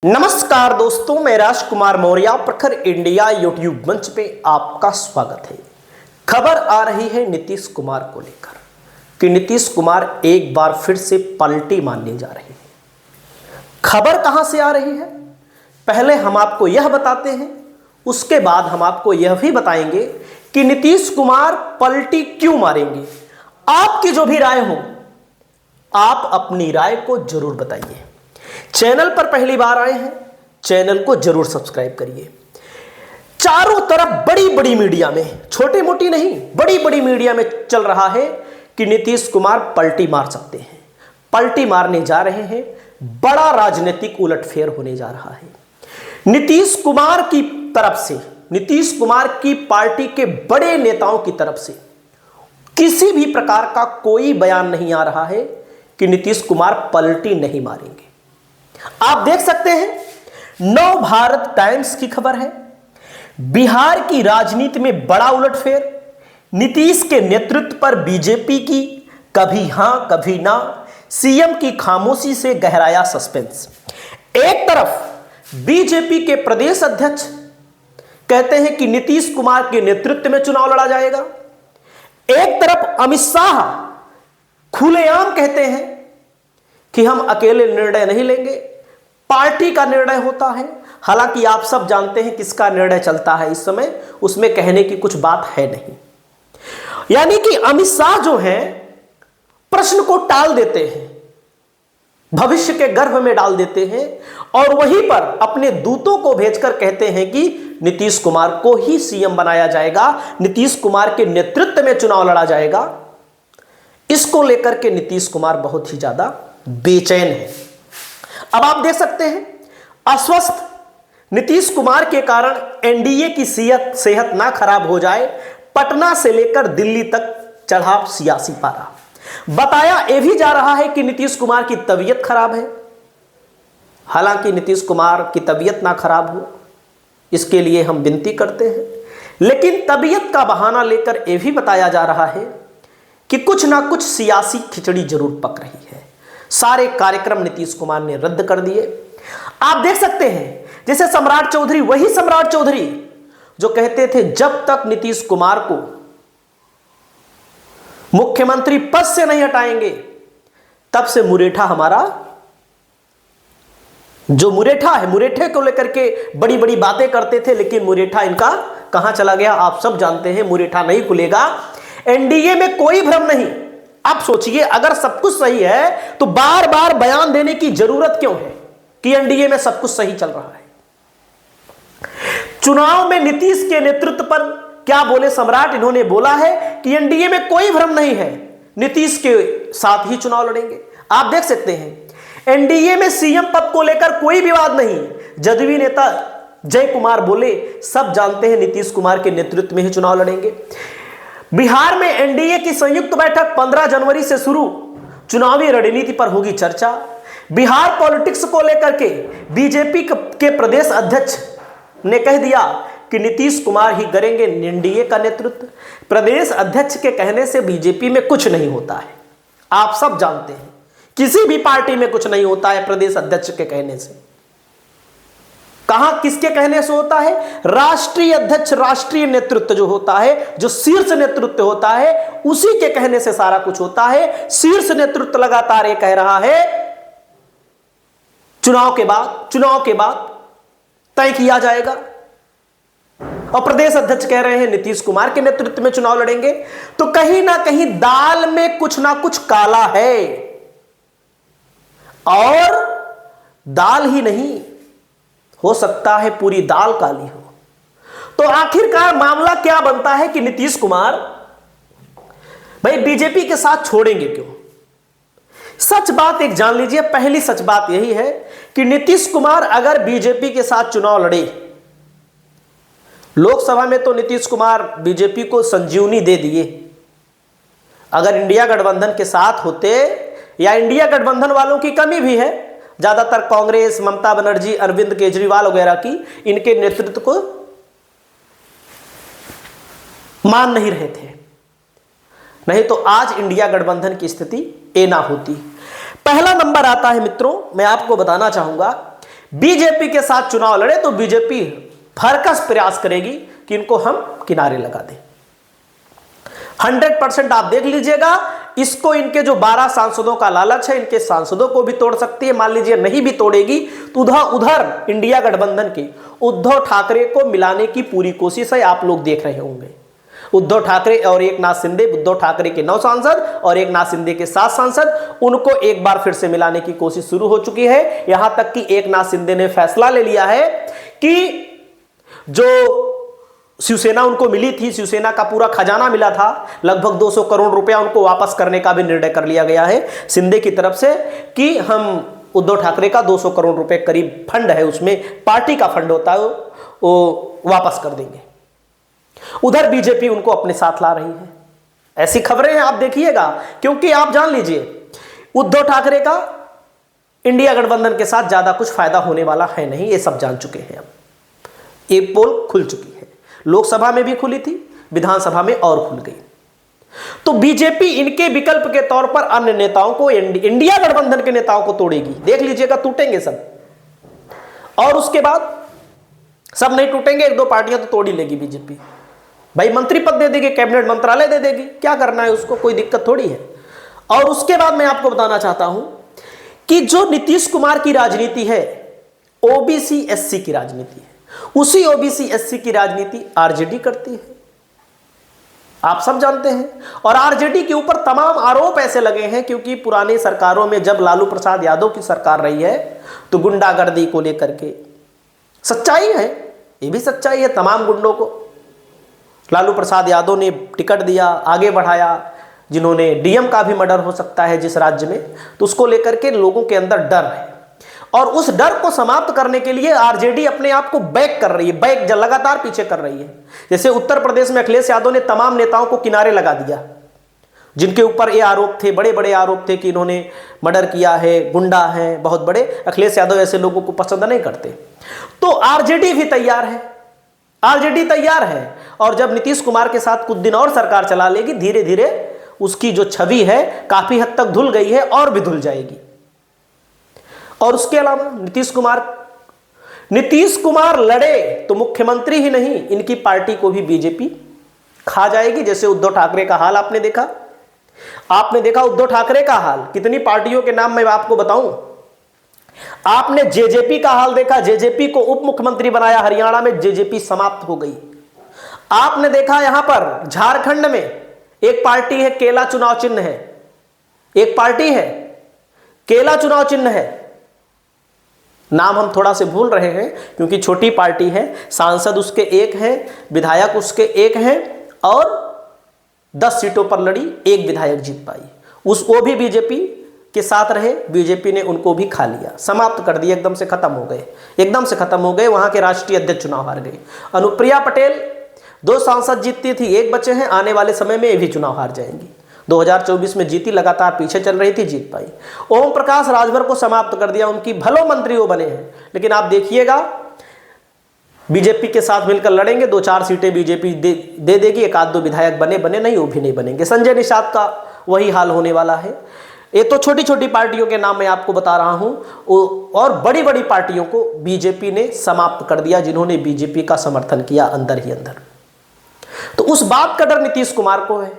नमस्कार दोस्तों, मैं राजकुमार मौर्य प्रखर इंडिया यूट्यूब मंच पे आपका स्वागत है। खबर आ रही है नीतीश कुमार को लेकर कि नीतीश कुमार एक बार फिर से पलटी मारने जा रहे हैं। खबर कहां से आ रही है, पहले हम आपको यह बताते हैं, उसके बाद हम आपको यह भी बताएंगे कि नीतीश कुमार पलटी क्यों मारेंगे। आपकी जो भी राय हो, आप अपनी राय को जरूर बताइए। चैनल पर पहली बार आए हैं, चैनल को जरूर सब्सक्राइब करिए। चारों तरफ बड़ी बड़ी मीडिया में, छोटी मोटी नहीं, बड़ी बड़ी मीडिया में चल रहा है कि नीतीश कुमार पलटी मार सकते हैं, पलटी मारने जा रहे हैं। बड़ा राजनीतिक उलटफेर होने जा रहा है। नीतीश कुमार की तरफ से, नीतीश कुमार की पार्टी के बड़े नेताओं की तरफ से किसी भी प्रकार का कोई बयान नहीं आ रहा है कि नीतीश कुमार पलटी नहीं मारेंगे। आप देख सकते हैं, नव भारत टाइम्स की खबर है, बिहार की राजनीति में बड़ा उलटफेर, नीतीश के नेतृत्व पर बीजेपी की कभी हां कभी ना, सीएम की खामोशी से गहराया सस्पेंस। एक तरफ बीजेपी के प्रदेश अध्यक्ष कहते हैं कि नीतीश कुमार के नेतृत्व में चुनाव लड़ा जाएगा, एक तरफ अमित शाह खुलेआम कहते हैं कि हम अकेले निर्णय नहीं लेंगे, पार्टी का निर्णय होता है। हालांकि आप सब जानते हैं किसका निर्णय चलता है इस समय, उसमें कहने की कुछ बात है नहीं। यानी कि अमित शाह जो हैं प्रश्न को टाल देते हैं, भविष्य के गर्भ में डाल देते हैं और वहीं पर अपने दूतों को भेजकर कहते हैं कि नीतीश कुमार को ही सीएम बनाया जाएगा, नीतीश कुमार के नेतृत्व में चुनाव लड़ा जाएगा। इसको लेकर के नीतीश कुमार बहुत ही ज्यादा बेचैन है। अब आप देख सकते हैं, अस्वस्थ नीतीश कुमार के कारण एनडीए की सेहत ना खराब हो जाए, पटना से लेकर दिल्ली तक चढ़ा सियासी पारा। बताया यह भी जा रहा है कि नीतीश कुमार की तबीयत खराब है। हालांकि नीतीश कुमार की तबीयत ना खराब हो, इसके लिए हम विनती करते हैं, लेकिन तबीयत का बहाना लेकर यह भी बताया जा रहा है कि कुछ ना कुछ सियासी खिचड़ी जरूर पक रही है। सारे कार्यक्रम नीतीश कुमार ने रद्द कर दिए। आप देख सकते हैं, जैसे सम्राट चौधरी, वही सम्राट चौधरी जो कहते थे जब तक नीतीश कुमार को मुख्यमंत्री पद से नहीं हटाएंगे तब से मुरेठा हमारा जो मुरेठा है, मुरेठे को लेकर के बड़ी बड़ी बातें करते थे, लेकिन मुरेठा इनका कहां चला गया आप सब जानते हैं। मुरेठा नहीं खुलेगा, एनडीए में कोई भ्रम नहीं। आप सोचिए, अगर सब कुछ सही है तो बार बार बयान देने की जरूरत क्यों है कि एनडीए में सब कुछ सही चल रहा है। चुनाव में नीतीश के नेतृत्व पर क्या बोले सम्राट, इन्होंने बोला है कि एनडीए में कोई भ्रम नहीं है, नीतीश के साथ ही चुनाव लड़ेंगे। आप देख सकते हैं, एनडीए में सीएम पद को लेकर कोई विवाद नहीं। जदयू नेता जय कुमार बोले सब जानते हैं नीतीश कुमार के नेतृत्व में ही चुनाव लड़ेंगे। बिहार में एनडीए की संयुक्त बैठक 15 जनवरी से शुरू, चुनावी रणनीति पर होगी चर्चा। बिहार पॉलिटिक्स को लेकर के बीजेपी के प्रदेश अध्यक्ष ने कह दिया कि नीतीश कुमार ही करेंगे एनडीए का नेतृत्व। प्रदेश अध्यक्ष के कहने से बीजेपी में कुछ नहीं होता है, आप सब जानते हैं, किसी भी पार्टी में कुछ नहीं होता है प्रदेश अध्यक्ष के कहने से। कहां किसके कहने से होता है? राष्ट्रीय अध्यक्ष, राष्ट्रीय नेतृत्व जो होता है, जो शीर्ष नेतृत्व होता है, उसी के कहने से सारा कुछ होता है। शीर्ष नेतृत्व लगातार ये कह रहा है चुनाव के बाद तय किया जाएगा, और प्रदेश अध्यक्ष कह रहे हैं नीतीश कुमार के नेतृत्व में चुनाव लड़ेंगे। तो कहीं ना कहीं दाल में कुछ ना कुछ काला है, और दाल ही नहीं, हो सकता है पूरी दाल काली हो। तो आखिरकार मामला क्या बनता है कि नीतीश कुमार भाई बीजेपी के साथ छोड़ेंगे क्यों? सच बात एक जान लीजिए, पहली सच बात यही है कि नीतीश कुमार अगर बीजेपी के साथ चुनाव लड़े, लोकसभा में तो नीतीश कुमार बीजेपी को संजीवनी दे दिए। अगर इंडिया गठबंधन के साथ होते, या इंडिया गठबंधन वालों की कमी भी है, ज्यादातर कांग्रेस, ममता बनर्जी, अरविंद केजरीवाल वगैरह की, इनके नेतृत्व को मान नहीं रहे थे, नहीं तो आज इंडिया गठबंधन की स्थिति ए ना होती। पहला नंबर आता है मित्रों, मैं आपको बताना चाहूंगा बीजेपी के साथ चुनाव लड़े तो बीजेपी भरकस प्रयास करेगी कि इनको हम किनारे लगा दें। 100% आप देख लीजिएगा, इसको इनके जो 12 सांसदों का लालच है, इनके सांसदों को भी तोड़ सकती है। मान लीजिए नहीं भी तोड़ेगी तो उधर इंडिया गठबंधन के उद्धव ठाकरे को मिलाने की पूरी कोशिश है, आप लोग देख रहे होंगे। उद्धव ठाकरे और एकनाथ शिंदे, उद्धव ठाकरे के 9 सांसद और एकनाथ शिंदे के 7 सांसद, उनको एक बार फिर से मिलाने की कोशिश शुरू हो चुकी है। यहां तक कि एकनाथ शिंदे ने फैसला ले लिया है कि जो शिवसेना उनको मिली थी, शिवसेना का पूरा खजाना मिला था, लगभग 200 करोड़ रुपया उनको वापस करने का भी निर्णय कर लिया गया है शिंदे की तरफ से कि हम उद्धव ठाकरे का 200 करोड़ रुपए करीब फंड है, उसमें पार्टी का फंड होता है, वो वापस कर देंगे। उधर बीजेपी उनको अपने साथ ला रही है, ऐसी खबरें हैं, आप देखिएगा। क्योंकि आप जान लीजिए, उद्धव ठाकरे का इंडिया गठबंधन के साथ ज्यादा कुछ फायदा होने वाला है नहीं, ये सब जान चुके हैं। अब एक पोल खुल चुकी है, लोकसभा में भी खुली थी, विधानसभा में और खुल गई। तो बीजेपी इनके विकल्प के तौर पर अन्य नेताओं को, इंडिया गठबंधन के नेताओं को तोड़ेगी। देख लीजिएगा, टूटेंगे सब। और उसके बाद सब नहीं टूटेंगे, 1-2 पार्टियां तो तोड़ ही लेगी बीजेपी। भाई मंत्री पद दे देगी, कैबिनेट मंत्रालय दे देगी, क्या करना है उसको, कोई दिक्कत थोड़ी है। और उसके बाद मैं आपको बताना चाहता हूं कि जो नीतीश कुमार की राजनीति है, ओबीसी एससी की राजनीति है, उसी ओबीसी एससी की राजनीति आरजेडी करती है, आप सब जानते हैं। और आरजेडी के ऊपर तमाम आरोप ऐसे लगे हैं क्योंकि पुरानी सरकारों में जब लालू प्रसाद यादव की सरकार रही है तो गुंडागर्दी को लेकर के, सच्चाई है, ये भी सच्चाई है, तमाम गुंडों को लालू प्रसाद यादव ने टिकट दिया, आगे बढ़ाया। जिन्होंने डीएम का भी मर्डर हो सकता है जिस राज्य में, तो उसको लेकर के लोगों के अंदर डर है। और उस डर को समाप्त करने के लिए आरजेडी अपने आप को बैक कर रही है, बैक लगातार पीछे कर रही है। जैसे उत्तर प्रदेश में अखिलेश यादव ने तमाम नेताओं को किनारे लगा दिया जिनके ऊपर ये आरोप थे, बड़े बड़े आरोप थे कि इन्होंने मर्डर किया है, गुंडा हैं बहुत बड़े। अखिलेश यादव ऐसे लोगों को पसंद नहीं करते। तो आरजेडी भी तैयार है, आरजेडी तैयार है। और जब नीतीश कुमार के साथ कुछ दिन और सरकार चला लेगी, धीरे धीरे उसकी जो छवि है काफी हद तक धुल गई है और भी धुल जाएगी। और उसके अलावा नीतीश कुमार लड़े तो मुख्यमंत्री ही नहीं, इनकी पार्टी को भी बीजेपी खा जाएगी। जैसे उद्धव ठाकरे का हाल आपने देखा उद्धव ठाकरे का हाल। कितनी पार्टियों के नाम मैं आपको बताऊं। आपने जेजेपी का हाल देखा, जेजेपी को उप मुख्यमंत्री बनाया, हरियाणा में जेजेपी समाप्त हो गई। आपने देखा यहां पर झारखंड में एक पार्टी है, केला चुनाव चिन्ह है, एक पार्टी है केला चुनाव चिन्ह है, नाम हम थोड़ा से भूल रहे हैं क्योंकि छोटी पार्टी है, सांसद उसके एक हैं, विधायक उसके एक हैं और 10 सीटों पर लड़ी, एक विधायक जीत पाई। वो भी बीजेपी के साथ रहे, बीजेपी ने उनको भी खा लिया, समाप्त कर दिया, एकदम से खत्म हो गए। वहां के राष्ट्रीय अध्यक्ष चुनाव हार गए। अनुप्रिया पटेल 2 सांसद जीतती थी, एक बचे हैं, आने वाले समय में ये भी चुनाव हार जाएंगी। 2024 में जीती, लगातार पीछे चल रही थी, जीत पाई। ओम प्रकाश राजभर को समाप्त कर दिया, उनकी भलो मंत्री वो बने हैं। लेकिन आप देखिएगा बीजेपी के साथ मिलकर लड़ेंगे, 2-4 सीटें बीजेपी दे देगी, 1-2 विधायक बने नहीं, वो भी नहीं बनेंगे। संजय निषाद का वही हाल होने वाला है। ये तो छोटी छोटी पार्टियों के नाम मैं आपको बता रहा हूं, और बड़ी बड़ी पार्टियों को बीजेपी ने समाप्त कर दिया जिन्होंने बीजेपी का समर्थन किया अंदर ही अंदर। तो उस बात का डर नीतीश कुमार को है।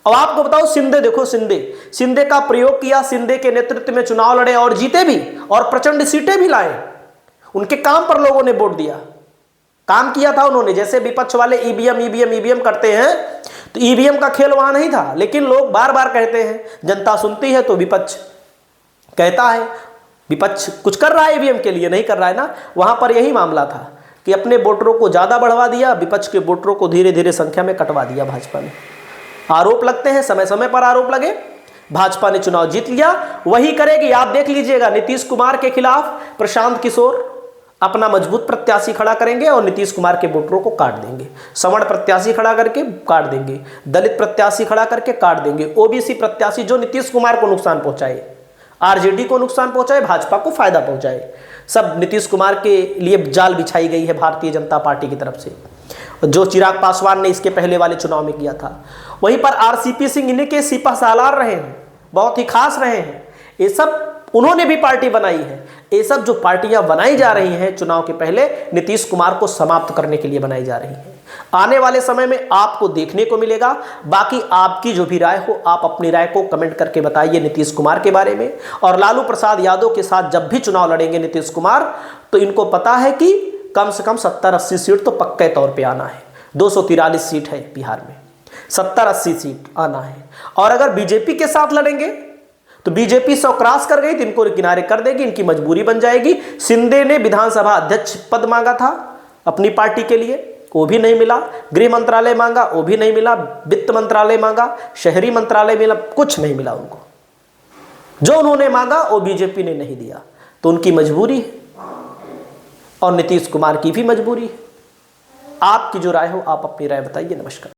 अब आपको बताओ, शिंदे देखो, शिंदे का प्रयोग किया, शिंदे के नेतृत्व में चुनाव लड़े और जीते भी और प्रचंड सीटें भी लाए। उनके काम पर लोगों ने वोट दिया, काम किया था उन्होंने। जैसे विपक्ष वाले ईवीएम करते हैं, तो ईवीएम का खेल वहां नहीं था। लेकिन लोग बार बार कहते हैं, जनता सुनती है तो विपक्ष कहता है विपक्ष कुछ कर रहा है ईवीएम के लिए, नहीं कर रहा है ना। वहां पर यही मामला था कि अपने वोटरों को ज्यादा बढ़वा दिया, विपक्ष के वोटरों को धीरे धीरे संख्या में कटवा दिया भाजपा ने। आरोप लगते हैं, समय समय पर आरोप लगे, भाजपा ने चुनाव जीत लिया, वही करेगी। आप देख लीजिएगा, नीतीश कुमार के खिलाफ प्रशांत किशोर अपना मजबूत प्रत्याशी खड़ा करेंगे और नीतीश कुमार के वोटरों को काट देंगे। सवर्ण प्रत्याशी खड़ा करके काट देंगे, दलित प्रत्याशी खड़ा करके काट देंगे, ओबीसी प्रत्याशी जो नीतीश कुमार को नुकसान पहुंचाए, आरजेडी को नुकसान पहुंचाए, भाजपा को फायदा पहुंचाए, सब नीतीश कुमार के लिए जाल बिछाई गई है भारतीय जनता पार्टी की तरफ से, जो चिराग पासवान ने इसके पहले वाले चुनाव में किया था। वहीं पर आरसीपी सिंह इन्हीं के सिपह सालार रहे हैं, बहुत ही खास रहे हैं। ये सब उन्होंने भी पार्टी बनाई है। ये सब जो पार्टियां बनाई जा रही हैं चुनाव के पहले नीतीश कुमार को समाप्त करने के लिए बनाई जा रही हैं। आने वाले समय में आपको देखने को मिलेगा। बाकी आपकी जो भी राय हो, आप अपनी राय को कमेंट करके बताइए नीतीश कुमार के बारे में। और लालू प्रसाद यादव के साथ जब भी चुनाव लड़ेंगे नीतीश कुमार, तो इनको पता है कि कम से कम 70-80 सीट तो पक्के तौर पे आना है। 243 सीट है बिहार में, 70-80 सीट आना है। और अगर बीजेपी के साथ लड़ेंगे तो बीजेपी 100 क्रॉस कर गई तो इनको किनारे कर देगी, इनकी मजबूरी बन जाएगी। शिंदे ने विधानसभा अध्यक्ष पद मांगा था अपनी पार्टी के लिए, वो भी नहीं मिला। गृह मंत्रालय मांगा, वो भी नहीं मिला। वित्त मंत्रालय मांगा, शहरी मंत्रालय मिला, कुछ नहीं मिला उनको। जो उन्होंने मांगा वो बीजेपी ने नहीं दिया, तो उनकी मजबूरी है और नीतीश कुमार की भी मजबूरी है। आपकी जो राय हो, आप अपनी राय बताइए। नमस्कार।